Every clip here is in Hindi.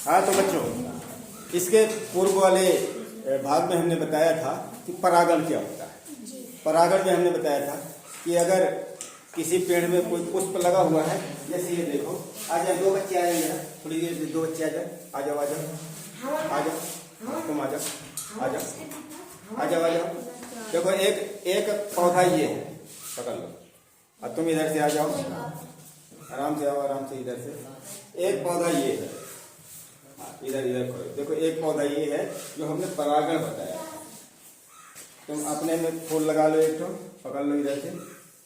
हाँ तो बच्चों, इसके पूर्व वाले भाग में हमने बताया था कि परागण क्या होता है। परागण में हमने बताया था कि अगर किसी पेड़ में कोई पुष्प लगा हुआ है, जैसे ये देखो, आ जाए दो बच्चे आए हैं, थोड़ी देर दो बच्चे आ जाए, आ जाओ आ जाओ आ जाओ, तुम आ जाओ आ जाओ आ जाओ आ जाओ। देखो एक पौधा ये है, पकड़ लो। अब तुम इधर से आ जाओ, आराम से आओ, आराम से इधर से। एक पौधा ये है, इधर इधर करो। देखो एक पौधा ये है जो हमने परागण बताया। तुम अपने में फूल लगा लो, एक तो पकड़ लो इधर से।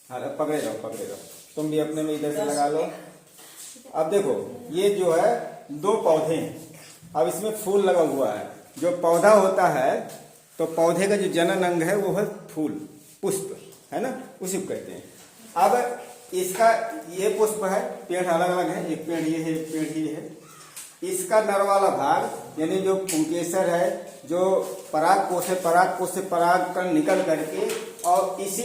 हाँ पकड़े रहो। तुम भी अपने में इधर से लगा लो। अब देखो ये जो है दो पौधे हैं। अब इसमें फूल लगा हुआ है। जो पौधा होता है तो पौधे का जो जनन अंग है वो है फूल, पुष्प, है ना, उसी को कहते हैं। अब इसका ये पुष्प है, पेड़ अलग अलग है, एक पेड़ ये है, एक पेड़ ये है। इसका नर वाला भाग यानी जो पुंकेसर है, जो परागकोश है, परागकोश से परागकण निकल करके और इसी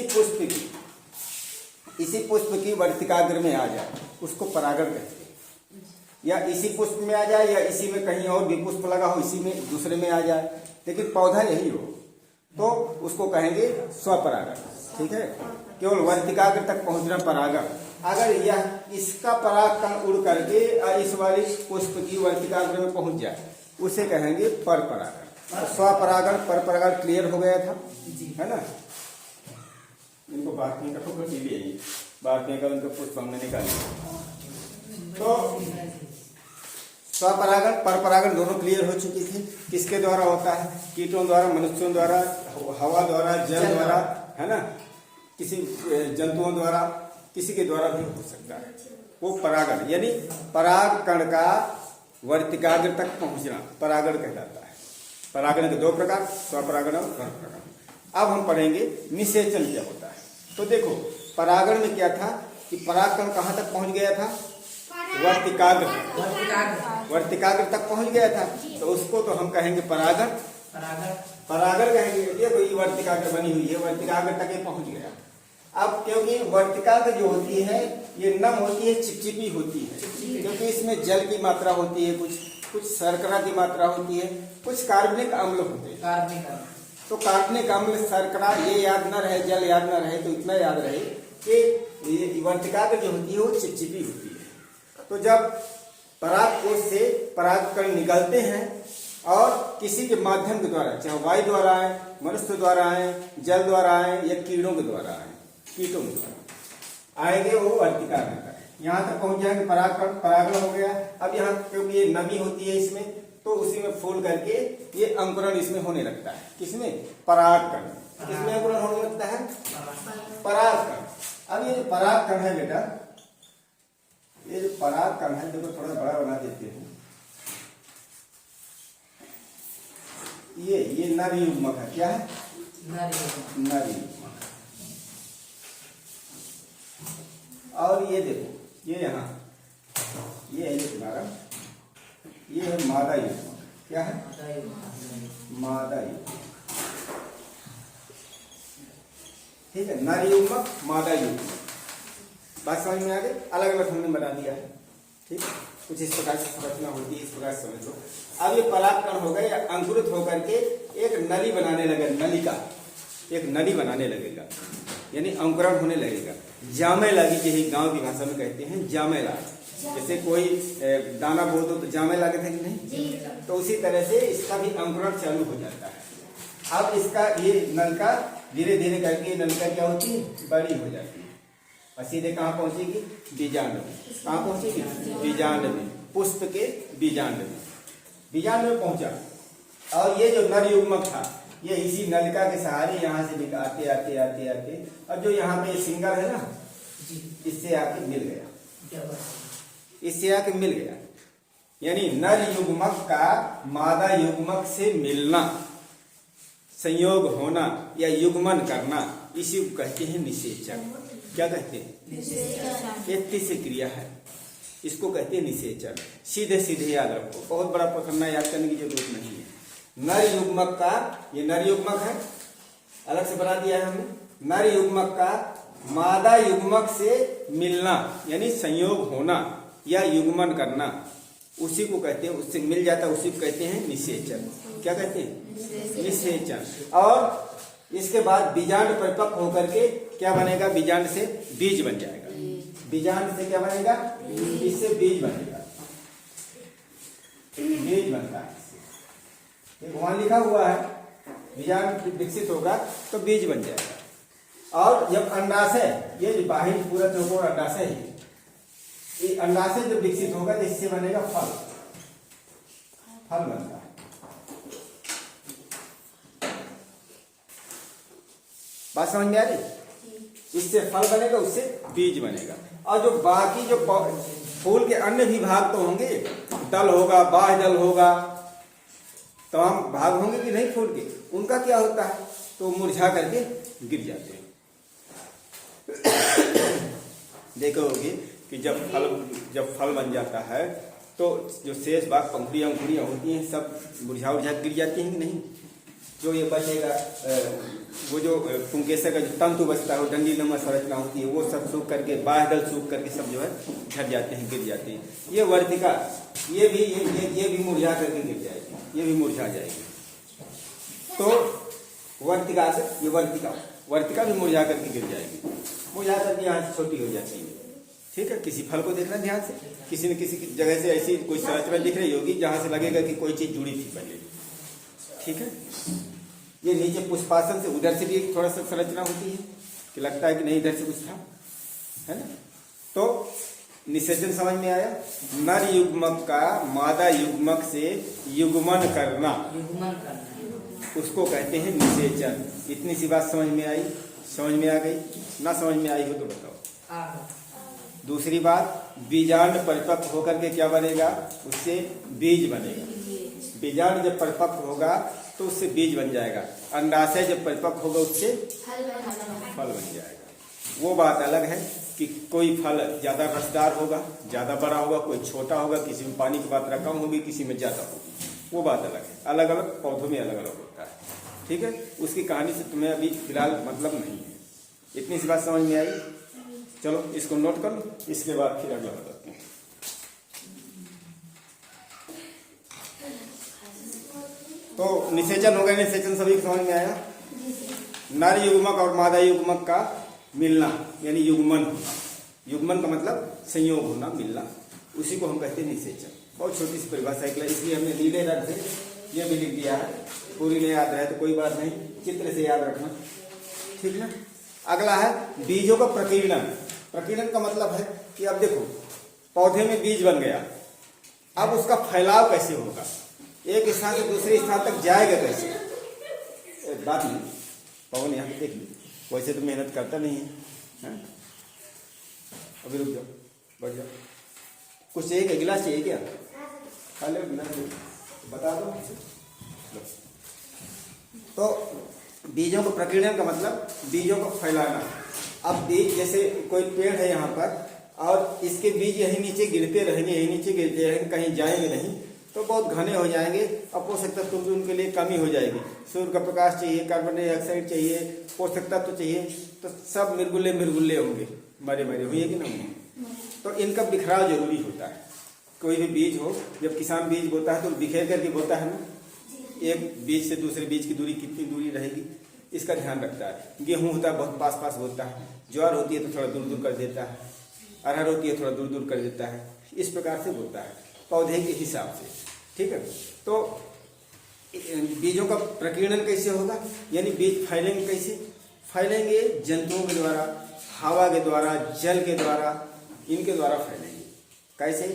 पुष्प की वर्तिकाग्र में आ जाए, उसको परागण कहते हैं। या इसी पुष्प में आ जाए या इसी में कहीं और भी पुष्प लगा हो, इसी में दूसरे में आ जाए, लेकिन पौधा यही हो तो उसको कहेंगे स्वपरागण। ठीक है, केवल वर्तिकाग्र तक पहुंचना परागण। अगर यह इसका परागकण उड़ करके इस वाली पुष्प की वर्तिकाग्र में पहुंच जाए, उसे कहेंगे पर परागण। स्वपरागण पर परागण क्लियर हो गया था, है ना। इनको बात नहीं करो, बात नहीं करो, उनके पुष्प हमने निकाले। तो स्वपरागण पर परागण दोनों क्लियर हो चुकी थी। किसके द्वारा होता है? कीटों द्वारा, मनुष्यों द्वारा, हवा द्वारा, जल द्वारा, है ना, किसी जंतुओं द्वारा, किसी के द्वारा भी हो सकता है। वो परागण यानी परागकण का वर्तिकाग्र तक पहुंचना परागण कहलाता है। परागण के दो प्रकार, स्वपरागण और परपरागण। अब हम पढ़ेंगे निषेचन क्या होता है। तो देखो परागण में क्या था कि परागकण कहाँ तक पहुंच गया था? वर्तिकाग्र तक पहुंच गया था, तो उसको तो हम कहेंगे परागण कहेंगे। देखो ये वर्तिकाग्र बनी हुई है, वर्तिकाग्र तक ये पहुंच गया। अब क्योंकि वर्तिकाग्र जो होती है ये नम होती है, चिपचिपी होती है, क्योंकि इसमें जल की मात्रा होती है, कुछ शर्करा की मात्रा होती है, कुछ कार्बनिक अम्ल होते हैं। तो कार्बनिक अम्ल, शर्करा ये याद न रहे, जल याद न रहे, तो इतना याद रहे कि वर्तिकाग्र जो होती है वो चिपचिपी होती है। तो जब परागकोश से परागकण निकलते हैं और किसी के माध्यम के द्वारा, चाहे वायु द्वारा आए, मनुष्य द्वारा आए, जल द्वारा आए या कीड़ों के द्वारा आए, कीटों के द्वारा आएंगे, वो वर्तिकाग्र का यहाँ तक पहुंच जाएंगे, परागण हो गया। अब यहाँ क्योंकि ये नमी होती है इसमें, तो उसी में फूल करके ये अंकुरण इसमें होने लगता है। किसमें? परागकण। किसमें अंकुरण होने लगता है? परागकण। अब ये परागकण है बेटा, ये जो परागकण है, देखो थोड़ा बड़ा बना देते हैं। ये नर युग्मक है। क्या है? नर युग्मक। और ये देखो, ये यहाँ ये है तुम्हारा, ये है मादा युग्मक। क्या है? मादा युग्मक। ठीक है, नर युग्मक, मादा युग्मक। बात समझ में आ गई? अलग अलग हमने बना दिया है। ठीक है, कुछ इस प्रकार से संरचना होती है, इस प्रकार से समझ लो। अब ये परागकण हो गए, अंकुरित होकर के एक नली बनाने लगे, नलिका, एक नली बनाने लगेगा, यानी अंकुरण होने लगेगा, जामे लगी, यही गांव की भाषा में कहते हैं जामे लागे। जैसे कोई दाना बो दो तो जामे लागे थे कि नहीं, तो उसी तरह से इसका भी अंकुरण चालू हो जाता है। अब इसका ये नलिका धीरे धीरे करके नलिका क्या होती है? बड़ी हो जाती है और सीधे कहाँ पहुंचेगी? बीजांड में। कहाँ पहुंचेगी? बीजांड में, पुष्प के बीजांड में। बीजांड में पहुंचा और ये जो नर युग्मक था ये इसी नलिका के सहारे यहाँ से आते आते आते आते और जो यहाँ पे सिंगल है ना, इससे आके मिल गया, इससे आके मिल गया। यानी नर युग्मक का मादा युग्मक से मिलना, संयोग होना या युग्मन करना, इसी को कहते हैं निषेचन। क्या कहते हैं? ये तीसरी क्रिया है, इसको कहते हैं निषेचन। सीधे सीधे याद रखो, बहुत बड़ा पकड़ना, याद करने की जरूरत नहीं है। नर युग्मक का, ये नर युग्मक है, अलग से बना दिया है हमने। नर युग्मक का मादा युग्मक से मिलना यानी संयोग होना या युग्मन करना, उसी को कहते हैं, उससे मिल जाता है, उसी को कहते हैं निषेचन। क्या कहते हैं? निषेचन। और इसके बाद बीजांड परिपक्व होकर के क्या बनेगा? बीजांड से बीज बन जाएगा। बीजांड से क्या बनेगा? इससे बीज बनेगा, बीज बनता है। वहां लिखा हुआ है बीजांड विकसित होगा तो बीज बन जाएगा। और जब अंडाशय, ये जो बाहिर पूरा चौकोर अंडाशय है, ये अंडाशय जब विकसित होगा तो इससे बनेगा फल, फल बनता है। बात समझ में आ रही? इससे फल बनेगा, उससे बीज बनेगा। और जो बाकी जो फूल के अन्य भी भाग तो होंगे, दल होगा, बाह्य दल होगा, तमाम भाग होंगे कि नहीं फूल के, उनका क्या होता है? तो मुरझा करके गिर जाते हैं। देखोगे कि जब फल बन जाता है तो जो शेष भाग पंखुड़ियाँ अंकुड़ियाँ होती हैं सब मुरझा गिर जाती हैं कि नहीं? जो ये बचेगा वो जो पुंकेसर का जो तंतु बचता है, वो डंडी नुमा संरचना होती है, वो सब सूख करके, बाह्य दल सूख करके सब जो है झड़ जाते हैं, गिर जाते हैं। ये वर्तिका, ये भी मुरझा करके गिर जाएगी, ये भी मुरझा जाएगी। तो वर्तिका से ये वर्तिका भी मुरझा करके गिर जाएगी, मुरझा करके यहाँ से छोटी हो जाती है। ठीक है, किसी फल को देखना ध्यान से, किसी न किसी जगह से ऐसी कोई संरचना दिख रही होगी जहां से लगेगा कि कोई चीज जुड़ी थी पहले। ठीक है, ये नीचे पुष्पासन से उधर से भी एक थोड़ा सा संरचना होती है कि लगता है कि नहीं इधर से कुछ था, है ना? तो निषेचन समझ में आया? नर युग्मक का मादा युग्मक से युग्मन करना, उसको कहते हैं निषेचन। इतनी सी बात समझ में आई? समझ में आ गई? ना समझ में आई हो तो बताओ। दूसरी बात, बीजांड परिपक्व होकर के क्या बनेगा? उससे बीज बनेगा। बीजांड जब परिपक्व होगा तो उससे बीज बन जाएगा। अंडाशय जब परिपक्व होगा उससे फल बन जाएगा। वो बात अलग है कि कोई फल ज्यादा रसदार होगा, ज्यादा बड़ा होगा, कोई छोटा होगा, किसी में पानी की मात्रा कम होगी, किसी में ज्यादा होगी, वो बात अलग है। अलग अलग पौधों में अलग अलग होता है। ठीक है, उसकी कहानी से तुम्हें अभी फिलहाल मतलब नहीं है। इतनी सी बात समझ में आई? चलो इसको नोट कर लो, इसके बाद फिर अगला बताते हैं। तो निषेचन हो गया, निषेचन सभी समझ में आया? नर युग्मक और मादा युग्मक का मिलना यानी युग्मन होना। युग्मन का मतलब संयोग होना, मिलना, उसी को हम कहते हैं निषेचन। बहुत छोटी सी परिभाषा है, इसलिए हमने नीले रंग से ये भी लिख दिया है। पूरी नहीं याद रहे तो कोई बात नहीं, चित्र से याद रखना। ठीक ना? अगला है बीजों का प्रकीर्णन। प्रकीर्णन का मतलब है कि अब देखो पौधे में बीज बन गया, अब उसका फैलाव कैसे होगा, एक स्थान से दूसरे स्थान तक जाएगा कैसे? एक बात नहीं, पवन यहाँ पे देख ली, वैसे तो मेहनत करता नहीं है, अभी रुक जाओ, बढ़ जाओ। कुछ चाहिए क्या? गिलास चाहिए क्या? खा लो गिलास, बता दो। तो बीजों को प्रकीर्णन का मतलब बीजों को फैलाना। अब बीज जैसे कोई पेड़ है यहाँ पर और इसके बीज यही नीचे गिरते रहेंगे, यही नीचे गिरते रहेंगे, कहीं जाएंगे नहीं, तो बहुत घने हो जाएंगे। अब पोषक तत्व भी उनके लिए कमी हो जाएगी। सूर्य का प्रकाश चाहिए, कार्बन डाइऑक्साइड चाहिए, पोषक तत्व चाहिए, तो सब मिर्गुल्ले होंगे, मरे हुए कि नहीं। तो इनका बिखराव जरूरी होता है। कोई भी बीज हो, जब किसान बीज बोता है तो बिखेर करके बोता है ना, एक बीज से दूसरे बीज की दूरी कितनी दूरी रहेगी, इसका ध्यान रखता है। गेहूं होता है बहुत पास बोता है, ज्वार होती है तो थोड़ा दूर कर देता है, अरहर होती है थोड़ा दूर कर देता है, इस प्रकार से बोता है पौधे के हिसाब से। ठीक है, तो बीजों का प्रकीर्णन कैसे होगा, यानी बीज फैलेंगे कैसे? फैलेंगे जंतुओं के द्वारा, हवा के द्वारा, जल के द्वारा, इनके द्वारा फैलेंगे। कैसे?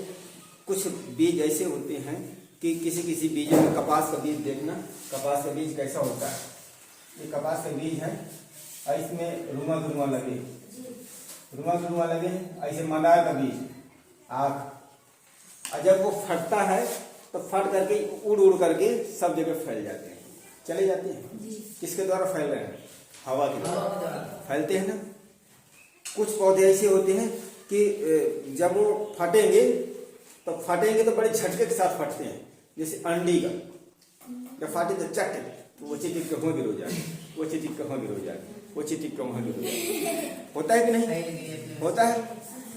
कुछ बीज ऐसे होते हैं कि किसी बीजों में, कपास का बीज देखना, कपास का बीज कैसा होता है, ये कपास का बीज है और इसमें रुमा लगे हैं, ऐसे मंदार का बीज आँख, और जब वो फटता है तो फट करके उड़ करके सब जगह फैल जाते हैं, चले जाते हैं। किसके द्वारा फैल रहे हैं? हवा के द्वारा फैलते हैं ना। कुछ पौधे ऐसे होते हैं कि जब वो फटेंगे तो बड़े झटके के साथ फटते हैं। जैसे अंडी का जब फाटे तो चट वो चिटिक वहाँ गिर हो जाए, वो चिटिक वहाँ गिर हो जाए, वो चिटिक वहाँ गिर हो जाए। होता है कि नहीं? होता है।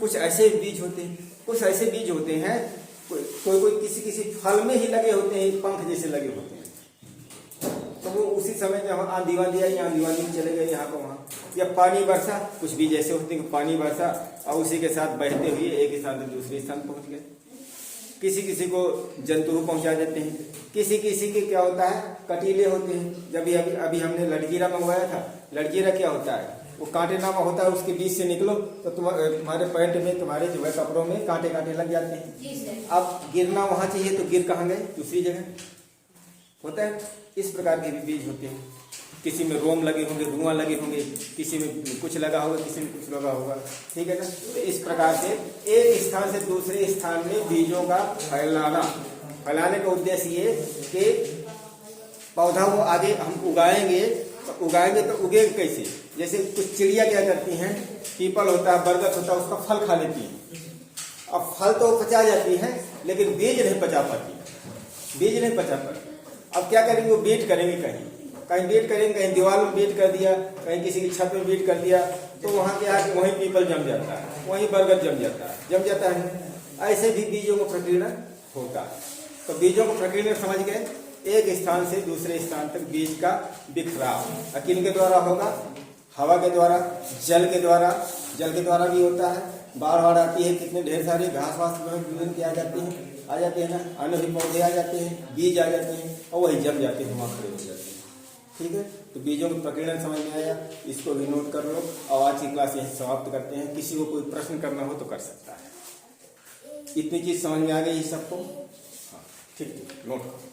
कुछ ऐसे बीज होते हैं, कुछ ऐसे बीज होते हैं, कोई कोई किसी किसी फल में ही लगे होते हैं, पंख जैसे लगे होते हैं। तो वो उसी समय जब आंधी वांधी आई, आंधी वांधी में चले गए यहाँ को वहाँ, या पानी बरसा, कुछ भी जैसे होते हैं कि पानी बरसा और उसी के साथ बहते हुए एक स्थान से दूसरे स्थान पहुँच गए। किसी किसी को जंतु पहुंचा देते हैं, किसी किसी के क्या होता है कटीले होते हैं। जब अभी हमने लड़जीरा मंगवाया था, लड़जीरा क्या होता है, वो कांटे नामा होता है, उसके बीच से निकलो तो तुम्हारे पैंट में, तुम्हारे जो है कपड़ों में कांटे कांटे लग जाते हैं। अब गिरना वहां चाहिए तो गिर कहाँ गए, दूसरी जगह होता है। इस प्रकार के भी बीज होते हैं। किसी में रोम लगे होंगे, धुआं लगे होंगे, किसी में कुछ लगा होगा, किसी में कुछ लगा होगा, ठीक है ना। तो इस प्रकार से एक स्थान से दूसरे स्थान में बीजों का फैलाने का उद्देश्य ये कि पौधा वो आगे हम उगाएंगे तो उगेगा कैसे। जैसे कुछ चिड़िया क्या करती हैं, पीपल होता है, बरगद होता है, उसका फल खा लेती है। अब फल तो पचा जाती है लेकिन बीज नहीं पचा पाती। अब क्या करेंगे, वो बीट करेंगे, कहीं बीट करेंगे, कहीं दीवार में बीट कर दिया, कहीं किसी की छत में बीट कर दिया, तो वहाँ क्या है, वहीं पीपल जम जाता है, वहीं बरगद जम जाता है। ऐसे भी बीजों को प्रकीर्णन होता है। तो बीजों को प्रकीर्णन समझ गए, एक स्थान से दूसरे स्थान तक बीज का बिखराव किन के द्वारा होगा, हवा के द्वारा, जल के द्वारा भी होता है। बाढ़ आती है, कितने ढेर सारे घास वास के आ जाते हैं ना, अन्य भी पौधे आ जाते हैं, बीज आ जाते हैं और वही जम जाते हैं, वहाँ खड़े हो जाते हैं। ठीक है, तो बीजों का प्रकीर्णन समझ में आया, इसको भी नोट कर लो और आज की क्लास यहीं समाप्त करते हैं। किसी को कोई प्रश्न करना हो तो कर सकता है। इतनी चीज समझ में आ गई सबको? हाँ, ठीक, नोट करो।